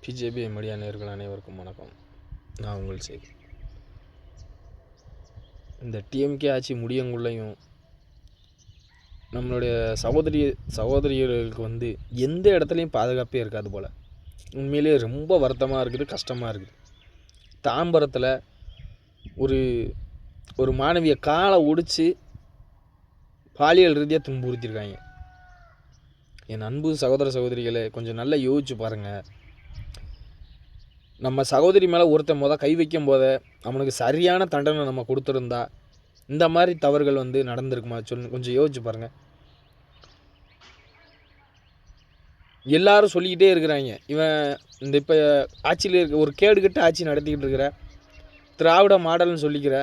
BJP media நேயர்கள் அனைவருக்கும் வணக்கம். நான் உங்கள் செய்தி. இந்த டிஎம்கே ஆட்சி முடியங்குள்ளையும் நம்மளுடைய சகோதரிகளுக்கு எந்த இடத்துலையும் பாதுகாப்பே இருக்காது போல். உண்மையிலே ரொம்ப வருத்தமாக இருக்குது, கஷ்டமாக இருக்குது. தாம்பரத்தில் ஒரு மாணவியை காலை ஒடிச்சு பாலியல் ரீதியாக துன்புறுத்தியிருக்காங்க. என் அன்பு சகோதரிகளை கொஞ்சம் நல்லா யோசிச்சு பாருங்கள். நம்ம சகோதரி மேலே ஒருத்தன் கை வைக்கும் போதே அவனுக்கு சரியான தண்டனை நம்ம கொடுத்துருந்தா இந்த மாதிரி தவறுகள் நடந்திருக்குமா கொஞ்சம் யோசிச்சு பாருங்கள். எல்லாரும் சொல்லிக்கிட்டே இருக்கிறாங்க, இவன் இந்த இப்போ ஆட்சியில் இருக்க ஒரு கேடுகட்ட ஆட்சி நடத்திக்கிட்டு இருக்கிற திராவிட மாடல்னு சொல்லிக்கிற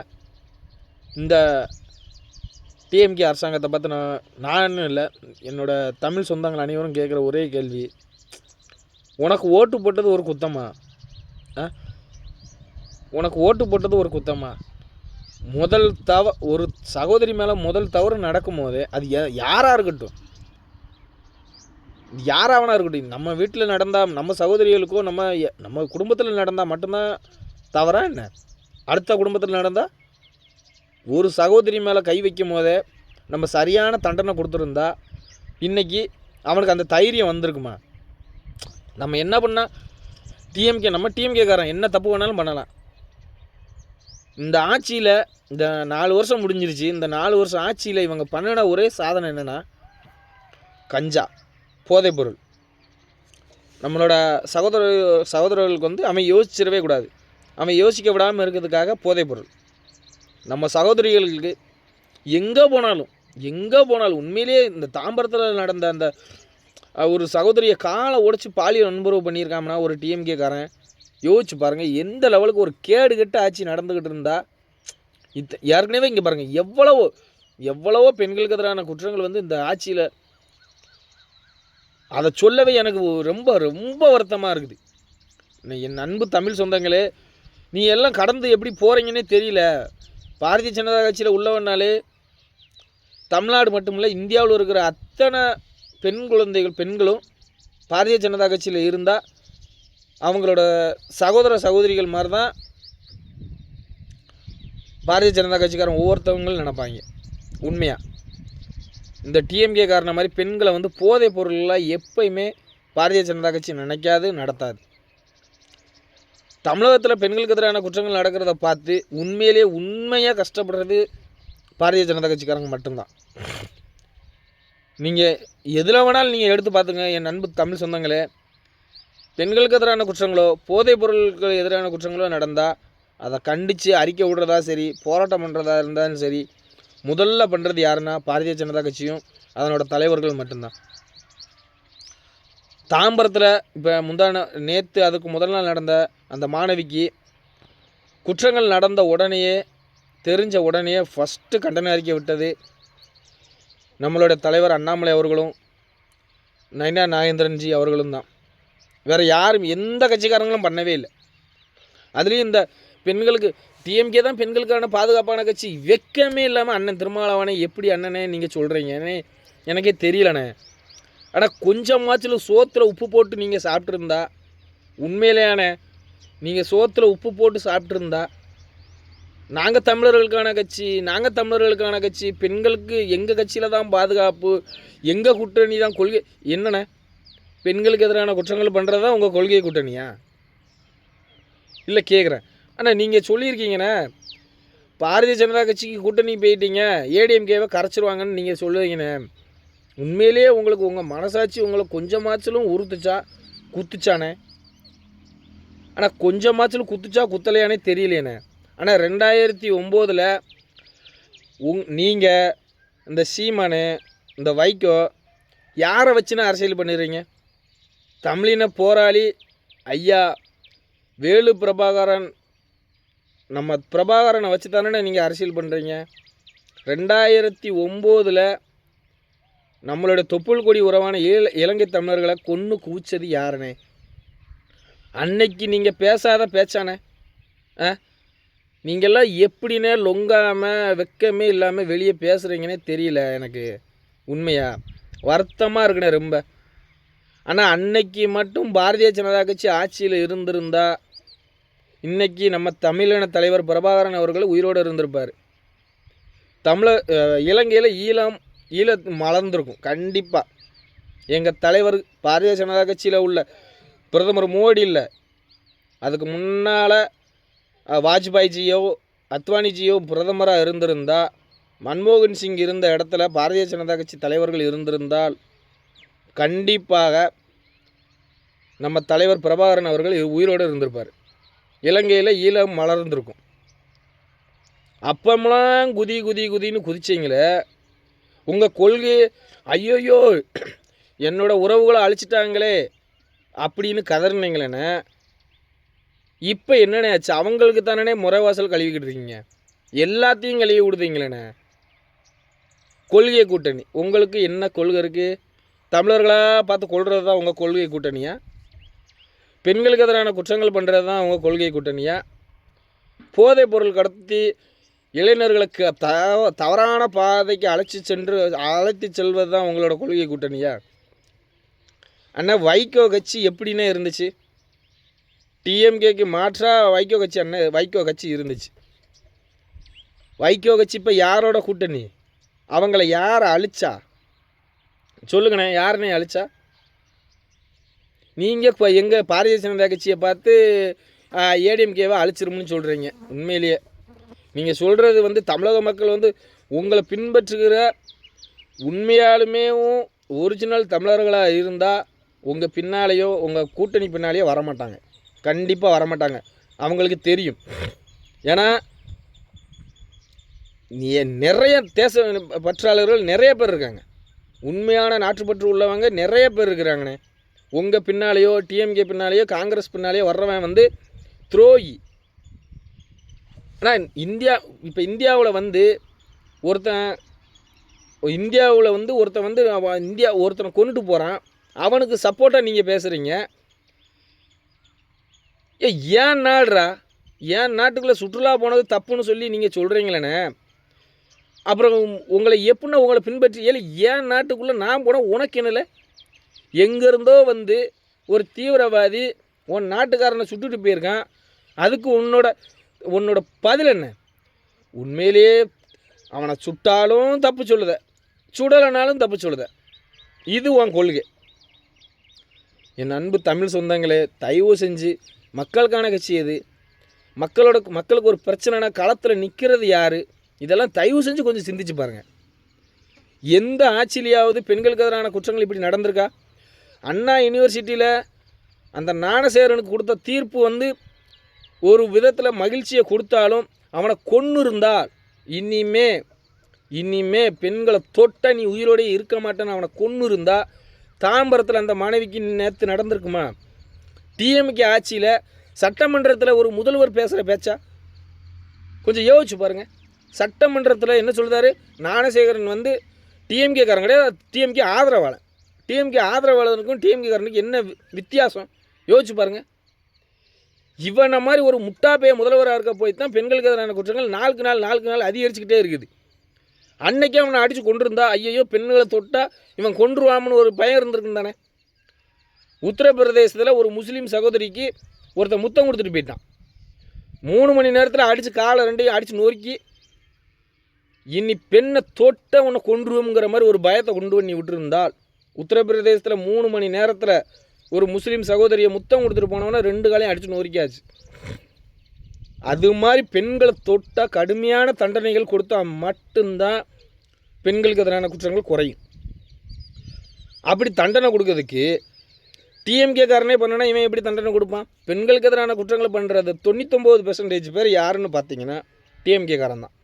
இந்த டிஎம்கே அரசாங்கத்தை பார்த்து நான் இல்லை, என்னோடய தமிழ் சொந்தங்கள் அனைவரும் கேட்குற ஒரே கேள்வி, உனக்கு ஓட்டு போட்டது ஒரு குத்தமா? உனக்கு ஓட்டு போட்டது ஒரு குத்தமா? ஒரு சகோதரி மேலே முதல் தவறு நடக்கும் போதே அது யாராக இருக்கட்டும், யாராவனா இருக்கட்டும், நம்ம வீட்டில் நடந்தால், நம்ம சகோதரிகளுக்கோ நம்ம குடும்பத்தில் நடந்தால் மட்டும்தான் தவறா என்ன? அடுத்த குடும்பத்தில் நடந்தால் ஒரு சகோதரி மேலே கை வைக்கும் போதே நம்ம சரியான தண்டனை கொடுத்துருந்தா இன்றைக்கி அவனுக்கு அந்த தைரியம் வந்திருக்குமா? நம்ம என்ன பண்ணால் நம்ம டிஎம்கேக்காரன் என்ன தப்பு வேணாலும் பண்ணலாம். இந்த ஆட்சியில் இந்த 4 வருஷம் முடிஞ்சிருச்சு. இந்த 4 வருஷம் ஆட்சியில் இவங்க பண்ணின ஒரே சாதனை என்னென்னா கஞ்சா, போதைப்பொருள். நம்மளோட சகோதரர்களுக்கு அவன் யோசிச்சிடவே கூடாது, அவன் யோசிக்க விடாமல் இருக்கிறதுக்காக போதைப்பொருள். நம்ம சகோதரிகளுக்கு எங்கே போனாலும் உண்மையிலேயே இந்த தாம்பரத்தில் நடந்த அந்த ஒரு சகோதரியை காலை உடைச்சி பாலியல் வன்புறவு பண்ணியிருக்காங்கன்னா ஒரு டிஎம்கேக்காரன் யோசிச்சு பாருங்கள், எந்த லெவலுக்கு ஒரு கேடுகட்ட ஆட்சி நடந்துக்கிட்டு இருந்தால். ஏற்கனவே இங்கே பாருங்கள், எவ்வளவோ பெண்களுக்கு எதிரான குற்றங்கள் இந்த ஆட்சியில். அதை சொல்லவே எனக்கு ரொம்ப ரொம்ப வருத்தமாக இருக்குது. என் அன்பு தமிழ் சொந்தங்களே, நீ எல்லாம் கடந்து எப்படி போகிறீங்கன்னே தெரியல. பாரதிய ஜனதா கட்சியில் உள்ளவனாலே தமிழ்நாடு மட்டுமில்லை, இந்தியாவில் இருக்கிற அத்தனை பெண்களும் பாரதிய ஜனதா கட்சியில் இருந்தால் அவங்களோட சகோதரிகள் மாதிரி தான் பாரதிய ஜனதா கட்சிக்காரன் ஒவ்வொருத்தவங்களும் நினைப்பாங்க. உண்மையாக இந்த டிஎம்கே காரணம் மாதிரி பெண்களை போதைப் பொருள்லாம் எப்பயுமே பாரதிய ஜனதா கட்சி நினைக்காது, நடத்தாது. தமிழகத்தில் பெண்களுக்கு எதிரான குற்றங்கள் நடக்கிறத பார்த்து உண்மையாக கஷ்டப்படுறது பாரதிய ஜனதா கட்சிக்காரங்க மட்டும்தான். நீங்கள் எதில் வேணாலும் நீங்கள் எடுத்து பார்த்துங்க என் அன்பு தமிழ் சொந்தங்களே. பெண்களுக்கு எதிரான குற்றங்களோ போதைப் பொருளுக்கு எதிரான குற்றங்களோ நடந்தால் அதை கண்டித்து அறிக்கை விடுறதா சரி, போராட்டம் பண்ணுறதா இருந்தாலும் சரி, முதல்ல பண்ணுறது யாருன்னா பாரதிய ஜனதா கட்சியும் அதனோட தலைவர்கள் மட்டும்தான். தாம்பரத்தில் இப்போ நேற்று அதுக்கு முதல் நாள் நடந்த அந்த மாணவிக்கு குற்றங்கள் நடந்த தெரிஞ்ச உடனேயே ஃபஸ்ட்டு கண்டன அறிக்கை விட்டது நம்மளோட தலைவர் அண்ணாமலை அவர்களும் நைனா நாகேந்திரன்ஜி அவர்களும் தான். வேறு யாரும் எந்த கட்சிக்காரங்களும் பண்ணவே இல்லை. அதுலேயும் இந்த பெண்களுக்கு டிஎம்கே தான் பெண்களுக்கான பாதுகாப்பான கட்சி. வெக்கமே இல்லாமல் அண்ணன் திருமாவளவனை எப்படி அண்ணனே நீங்கள் சொல்கிறீங்க எனக்கே தெரியலண்ணே. ஆனால் கொஞ்சமாச்சில் சோத்தில் உப்பு போட்டு நீங்கள் சாப்பிட்ருந்தா, உண்மையிலேயானே நீங்கள் சோத்தில் உப்பு போட்டு சாப்பிட்ருந்தா, நாங்கள் தமிழர்களுக்கான கட்சி, பெண்களுக்கு எங்கள் கட்சியில் தான் பாதுகாப்பு, எங்கள் கூட்டணி தான் கொள்கை. என்னண்ணே, பெண்களுக்கு எதிரான குற்றங்கள் பண்ணுறது தான் உங்கள் கொள்கை கூட்டணியா? இல்லை கேட்குறேன். ஆனால் நீங்கள் சொல்லியிருக்கீங்கண்ணே, பாரதிய ஜனதா கட்சிக்கு கூட்டணி போயிட்டீங்க, ஏடிஎம்கேவை கரைச்சிருவாங்கன்னு நீங்கள் சொல்லுவீங்கண்ணே. உண்மையிலேயே உங்களுக்கு உங்கள் மனசாட்சி உங்களை கொஞ்சமாச்சிலும் குத்துச்சானே? ஆனால் கொஞ்சமாச்சிலும் குத்துச்சா குத்தலையானே தெரியலையானே. ஆனால் 2009 நீங்கள் இந்த சீமானு, இந்த வைகோ யாரை வச்சுன்னா அரசியல் பண்ணிடுறீங்க? தமிழின போராளி ஐயா வேலு பிரபாகரன், நம்ம பிரபாகரனை வச்சு தானே நீங்கள் அரசியல் பண்ணுறீங்க. 2009 நம்மளோட தொப்புள் கொடி உறவான இலங்கை தமிழர்களை கொன்று குவிச்சது யாருனே? அன்னைக்கு நீங்கள் பேசாத பேச்சானே? நீங்கள்லாம் எப்படின்னே லொங்காமல் வெக்கமே இல்லாமல் வெளியே பேசுகிறீங்கன்னே தெரியல எனக்கு. உண்மையாக வருத்தமாக இருக்குண்ணே ரொம்ப. ஆனால் அன்னைக்கு மட்டும் பாரதிய ஜனதா கட்சி ஆட்சியில் இருந்திருந்தா இன்றைக்கி நம்ம தமிழின தலைவர் பிரபாகரன் அவர்கள் உயிரோடு இருந்திருப்பார். இலங்கையில் ஈழ மலர்ந்திருக்கும் கண்டிப்பாக. எங்கள் தலைவர் பாரதிய ஜனதா கட்சியில் உள்ள பிரதமர் மோடி இல்லை, அதுக்கு முன்னால் வாஜ்பாய்ஜியோ அத்வானிஜியோ பிரதமராக இருந்திருந்தால், மன்மோகன் சிங் இருந்த இடத்துல பாரதிய ஜனதா கட்சி தலைவர்கள் இருந்திருந்தால் கண்டிப்பாக நம்ம தலைவர் பிரபாகரன் அவர்கள் உயிரோடு இருந்திருப்பார். இலங்கையில் ஈழம் மலர்ந்திருக்கும். அப்பமெல்லாம் குதின்னு குதிச்சிங்களே, உங்கள் கொள்கை ஐயோயோ என்னோட உறவுகளை அழிச்சிட்டாங்களே அப்படின்னு கதறினீங்களேண்ணே. இப்போ என்னென்ன ஆச்சு? அவங்களுக்கு தானே முறைவாசல் கழுவிக்கிட்டு இருக்கீங்க, எல்லாத்தையும் கழுவி விடுதீங்களேண்ணே. கொள்கை கூட்டணி உங்களுக்கு என்ன கொள்கை இருக்குது? தமிழர்களாக பார்த்து கொள்வது தான் உங்கள் கொள்கை கூட்டணியா? பெண்களுக்கு எதிரான குற்றங்கள் பண்ணுறது தான் உங்கள் கொள்கை கூட்டணியா? போதைப் பொருள் கடத்தி இளைஞர்களுக்கு தவறான பாதைக்கு அழைத்து செல்வது தான் உங்களோட கொள்கை கூட்டணியா? அண்ணா வைகோ கட்சி எப்படின்னே இருந்துச்சு? டிஎம்கேக்கு மாற்றாக வைகோ கட்சி இருந்துச்சு. வைகோ கட்சி இப்போ யாரோட கூட்டணி? அவங்கள யார் அழிச்சா சொல்லுங்கண்ணே, யாருன்னே அழிச்சா? நீங்கள் இப்போ எங்கள் பாரதிய ஜனதா கட்சியை பார்த்து ஏடிஎம்கேவை அழிச்சிருமுன்னு சொல்கிறீங்க. உண்மையிலேயே நீங்கள் சொல்கிறது தமிழக மக்கள் உங்களை பின்பற்றுகிற உண்மையாலுமே ஒரிஜினல் தமிழர்களாக இருந்தால் உங்கள் பின்னாலேயோ உங்கள் கூட்டணி பின்னாலேயோ வரமாட்டாங்க, கண்டிப்பாக வரமாட்டாங்க. அவங்களுக்கு தெரியும். ஏன்னா நிறைய தேச பற்றாளர்கள் நிறைய பேர் இருக்காங்க, உண்மையான நாட்டுப்பற்று உள்ளவங்க நிறைய பேர் இருக்கிறாங்கண்ணே. உங்கள் பின்னாலேயோ டிஎம்கே பின்னாலேயோ காங்கிரஸ் பின்னாலேயோ வர்றவன் துரோகி. ஆனால் இந்தியாவில் ஒருத்தனை கொண்டுட்டு போகிறான், அவனுக்கு சப்போர்ட்டாக நீங்கள் பேசுகிறீங்க. ஏன் நாடுறா, ஏன் நாட்டுக்குள்ளே சுற்றுலா போனது தப்புன்னு சொல்லி நீங்கள் சொல்கிறீங்களேண்ணே. அப்புறம் உங்களை பின்பற்றி ஏன் நாட்டுக்குள்ளே நான் போனால் உனக்கு என்னல? எங்கேருந்தோ ஒரு தீவிரவாதி உன் நாட்டுக்காரனை சுட்டுட்டு போயிருக்கான், அதுக்கு உன்னோட பதில் என்ன? உண்மையிலேயே அவனை சுட்டாலும் தப்பு சொல்லுத, சுடலைனாலும் தப்பு சொல்லுத. இது உன் கொள்கை. என் அன்பு தமிழ் சொந்தங்களே, தயவு செஞ்சு மக்களுக்கான கட்சி எது? மக்களுக்கு ஒரு பிரச்சனைனா களத்தில் நிற்கிறது யார்? இதெல்லாம் தயவு செஞ்சு கொஞ்சம் சிந்திச்சு பாருங்கள். எந்த ஆட்சியிலையாவது பெண்களுக்கு எதிரான குற்றங்கள் இப்படி நடந்திருக்கா? அண்ணா யூனிவர்சிட்டியில் அந்த ஞானசேகரனுக்கு கொடுத்த தீர்ப்பு ஒரு விதத்தில் மகிழ்ச்சியை கொடுத்தாலும், அவனை கொன்று இருந்தால் இனிமே பெண்களை தொட்ட நீ உயிரோடையே இருக்க மாட்டேன்னு அவனை கொன்று இருந்தால் தாம்பரத்தில் அந்த மாணவிக்கு நேற்று நடந்திருக்குமா? டிஎம்கே ஆட்சியில் சட்டமன்றத்தில் ஒரு முதல்வர் பேசுகிற பேச்சா? கொஞ்சம் யோசிச்சு பாருங்கள். சட்டமன்றத்தில் என்ன சொல்கிறாரு? ஞானசேகரன் டிஎம்கேக்காரன் கிடையாது, டிஎம்கே ஆதரவாளன். டிஎம்கே ஆதரவாளனுக்கும் டிஎம்கேக்காரனுக்கு என்ன வித்தியாசம்? யோசிச்சு பாருங்கள். இவனை மாதிரி ஒரு முட்டாப்பைய முதல்வராக இருக்க போய் தான் பெண்களுக்கு எதிரான குற்றங்கள் நாளுக்கு நாள் அதிகரிச்சுக்கிட்டே இருக்குது. அன்னைக்கே அவனை அடித்து கொண்டிருந்தா ஐயோ பெண்களை தொட்டால் இவன் கொன்றுவாமன்னு ஒரு பயம் இருந்திருக்குன்னு தானே. உத்தரப்பிரதேசத்தில் ஒரு முஸ்லீம் சகோதரிக்கு ஒருத்தன் முத்தம் கொடுத்துட்டு போயிட்டான். 3 மணி நேரத்தில் அடித்து காலை 2 அடித்து நொறுக்கி, இனி பெண்ணை தொட்ட உன்னை கொன்றுவோங்கிற மாதிரி ஒரு பயத்தை கொண்டு பண்ணி விட்டுருந்தால், உத்தரப்பிரதேசத்தில் 3 மணி நேரத்தில் ஒரு முஸ்லீம் சகோதரியை முத்தம் கொடுத்துட்டு போனவொன்னே 2 காலையும் அடித்து நொறுக்கியாச்சு. அது மாதிரி பெண்களை தொட்டால் கடுமையான தண்டனைகள் கொடுத்தா மட்டும்தான் பெண்களுக்கு எதிரான குற்றங்கள் குறையும். அப்படி தண்டனை கொடுக்கறதுக்கு டிஎம்கேக்காரனே பண்ணனா இவன் எப்படி தண்டனை கொடுப்பான்? பெண்களுக்கு எதிரான குற்றங்களை பண்ணுறது 99% பேர் யாருன்னு பார்த்தீங்கன்னா டிஎம்கேக்காரன் தான்.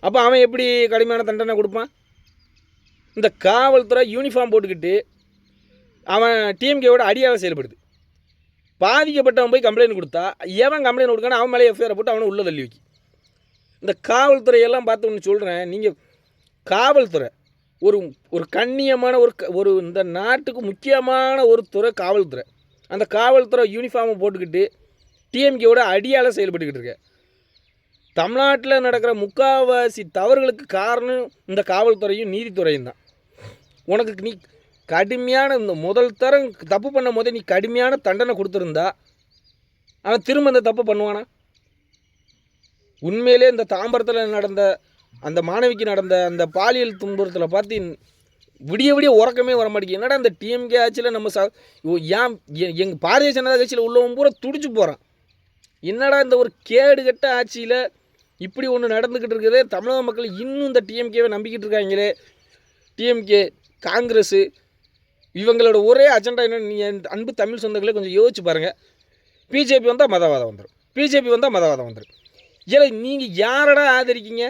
அப்போ அவன் எப்படி கடுமையான தண்டனை கொடுப்பான்? இந்த காவல்துறை யூனிஃபார்ம் போட்டுக்கிட்டு அவன் டிஎம்கேவோட அடியாக செயல்படுது. பாதிக்கப்பட்டவன் போய் கம்ப்ளைண்ட் கொடுத்தா எவன் கம்ப்ளைண்ட் கொடுக்கான அவன் மேலே எஃப்ஐஆரை போட்டு அவனை உள்ளே தள்ளி வைக்கி. இந்த காவல்துறையெல்லாம் பார்த்து ஒன்று சொல்கிறேன், நீங்கள் காவல்துறை ஒரு கண்ணியமான ஒரு இந்த நாட்டுக்கு முக்கியமான ஒரு துறை காவல்துறை. அந்த காவல்துறை யூனிஃபார்மை போட்டுக்கிட்டு டிஎம்கேவோட அடியால் செயல்பட்டுக்கிட்டு இருக்க. தமிழ்நாட்டில் நடக்கிற முக்கால்வாசி தவறுகளுக்கு காரணம் இந்த காவல்துறையும் நீதித்துறையும் தான். உனக்கு கடுமையான இந்த முதல் தரம் தப்பு பண்ணும் போதே நீ கடுமையான தண்டனை கொடுத்துருந்தா அவன் திரும்ப இந்த தப்பு பண்ணுவானா? உண்மையிலே இந்த தாம்பரத்தில் நடந்த அந்த மாணவிக்கு நடந்த அந்த பாலியல் துன்புறுத்தலை பார்த்து விடிய விடிய உறக்கமே வர மாட்டேங்குது. என்னடா இந்த டிஎம்கே ஆட்சியில் நம்ம ஏன் எங்கள் பாரதிய ஜனதா கட்சியில் உள்ளவன் பூரா துடிச்சு போகிறான். என்னடா இந்த ஒரு கேடுகட்ட ஆட்சியில் இப்படி ஒன்று நடந்துக்கிட்டு இருக்குது. தமிழக மக்கள் இன்னும் இந்த டிஎம்கேவை நம்பிக்கிட்டு இருக்காங்களே. டிஎம்கே, காங்கிரஸு இவங்களோட ஒரே அஜெண்டா என்னென்னு நீ அன்பு தமிழ் சொந்தங்களே கொஞ்சம் யோசிச்சு பாருங்கள். பிஜேபி வந்தால் மதவாதம் வந்துடும், பிஜேபி வந்தால் மதவாதம் வந்துடும். ஏன்னா நீங்கள் யாரடா ஆதரிக்கீங்க?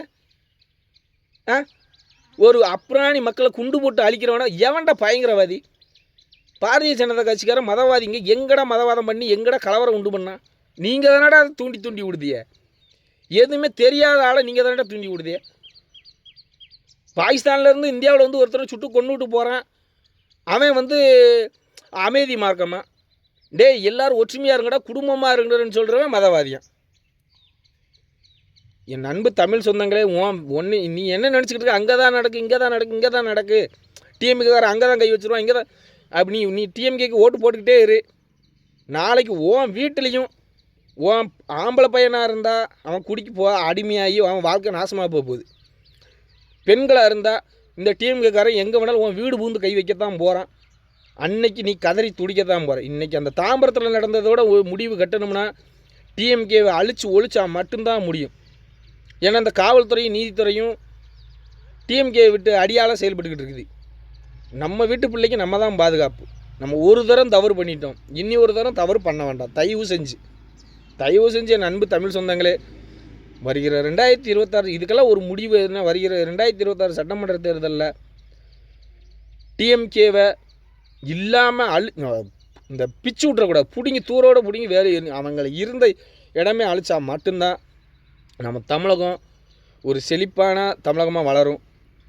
ஒரு அப்ராணி மக்களை குண்டு போட்டு அழிக்கிறவனா எவன்டா பயங்கரவாதி? பாரதிய ஜனதா கட்சிக்காரன் மதவாதிங்க. எங்கடா மதவாதம் பண்ணி எங்கடா கலவரம் உண்டு பண்ணா? நீங்கள் தானடா அதை தூண்டி விடுதிய. எதுவுமே தெரியாத ஆளை நீங்கள் தானடா தூண்டி விடுதிய. பாகிஸ்தான்லேருந்து இந்தியாவில் வந்து ஒருத்தரை சுட்டு கொண்டுட்டு போகிறான். அவன் அமைதி மார்க்கமா? எல்லோரும் ஒற்றுமையாக இருங்கடா, குடும்பமாக இருங்கன்னு சொல்கிறவன் மதவாதியான். என் அன்பு தமிழ் சொந்தங்களே, ஒன்று நீ என்ன நினச்சிக்கிட்டு இருக்க? அங்கே தான் நடக்கு, இங்கே தான் நடக்கு, இங்கே தான் நடக்கு, டிஎம்கேக்காரன் அங்கே தான் கை வச்சுருவான், இங்கே தான். அப்படி நீ டிஎம்கேக்கு ஓட்டு போட்டுக்கிட்டே இரு. நாளைக்கு வீட்டிலையும் ஆம்பளை பையனாக இருந்தால் அவன் குடிக்கு அடிமையாகி அவன் வாழ்க்கை நாசமாக போகுது. பெண்களாக இருந்தால் இந்த டிஎம்கேக்காரன் எங்கே வேணாலும் வீடு பூந்து கை வைக்கத்தான் போகிறான். அன்னைக்கு நீ கதறி துடிக்கத்தான் போகிற. இன்றைக்கி அந்த தாம்பரத்தில் நடந்ததோட முடிவு கட்டணும்னா டிஎம்கேவை ஒழிச்சா மட்டும்தான் முடியும். ஏன்னா இந்த காவல்துறையும் நீதித்துறையும் டிஎம்கேவை விட்டு அடியால் செயல்பட்டுக்கிட்டு இருக்குது. நம்ம வீட்டு பிள்ளைக்கு நம்ம தான் பாதுகாப்பு. நம்ம ஒரு தரம் தவறு பண்ணிட்டோம், இனி ஒரு தரம் தவறு பண்ண வேண்டாம். தயவு செஞ்சு என் அன்பு தமிழ் சொந்தங்களே, வருகிற 2026 இதுக்கெல்லாம் ஒரு முடிவு என்ன? வருகிற 2026 சட்டமன்ற தேர்தலில் டிஎம்கேவை இல்லாமல் இந்த பிச்சு விட்றக்கூடாது. பிடிங்கி தூரோடு பிடிங்கி வேலை அவங்களை இருந்த இடமே அழிச்சா மட்டும்தான் நம்ம தமிழகம் ஒரு செழிப்பான தமிழகமாக வளரும்.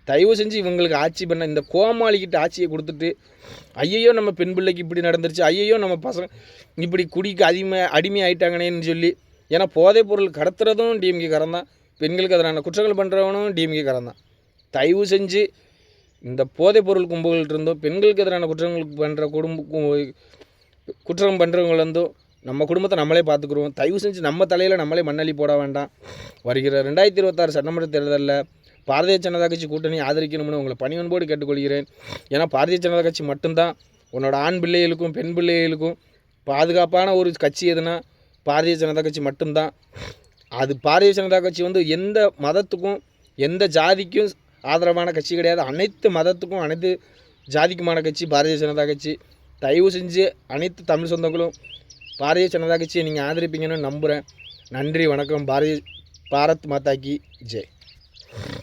தயவு செஞ்சு இவங்களுக்கு ஆட்சி பண்ண இந்த கோமாளிக்கிட்ட ஆட்சியை கொடுத்துட்டு, ஐயையோ நம்ம பெண் பிள்ளைக்கு இப்படி நடந்துருச்சு, ஐயையோ நம்ம பசங்க இப்படி குடிக்கு அடிமை ஆகிட்டாங்கன்னு சொல்லி. ஏன்னா போதைப் பொருள் கடத்துறதும் டிஎம்கே காரன் தான், பெண்களுக்கு எதிரான குற்றங்கள் பண்ணுறவனும் டிஎம்கே காரன் தான். தயவு செஞ்சு இந்த போதைப் பொருள் கும்பல்கிட்ட இருந்தும் பெண்களுக்கு எதிரான குற்றம் பண்ணுறவங்கள நம்ம குடும்பத்தை நம்மளே பார்த்துக்குருவோம். தயவு செஞ்சு நம்ம தலையில் நம்மளே மண்ணள்ளி போட வேண்டாம். வருகிற 2026 சட்டமன்ற தேர்தலில் பாரதிய ஜனதா கட்சி கூட்டணி ஆதரிக்கணும்னு உங்களை பணிவன்போடு கேட்டுக்கொள்கிறேன். ஏன்னா பாரதிய ஜனதா கட்சி மட்டும்தான் உன்னோட ஆண் பிள்ளைகளுக்கும் பெண் பிள்ளைகளுக்கும் பாதுகாப்பான ஒரு கட்சி எதுனா பாரதிய ஜனதா கட்சி மட்டும்தான். அது பாரதிய ஜனதா கட்சி எந்த மதத்துக்கும் எந்த ஜாதிக்கும் ஆதரவான கட்சி கிடையாது. அனைத்து மதத்துக்கும் அனைத்து ஜாதிக்குமான கட்சி பாரதிய ஜனதா கட்சி. தயவு செஞ்சு அனைத்து தமிழ் சொந்தங்களும் பாரதிய ஜனதா கட்சியை நீங்கள் ஆதரிப்பீங்கன்னு நம்புகிறேன். நன்றி, வணக்கம். பாரத் மாதா கி ஜெய்.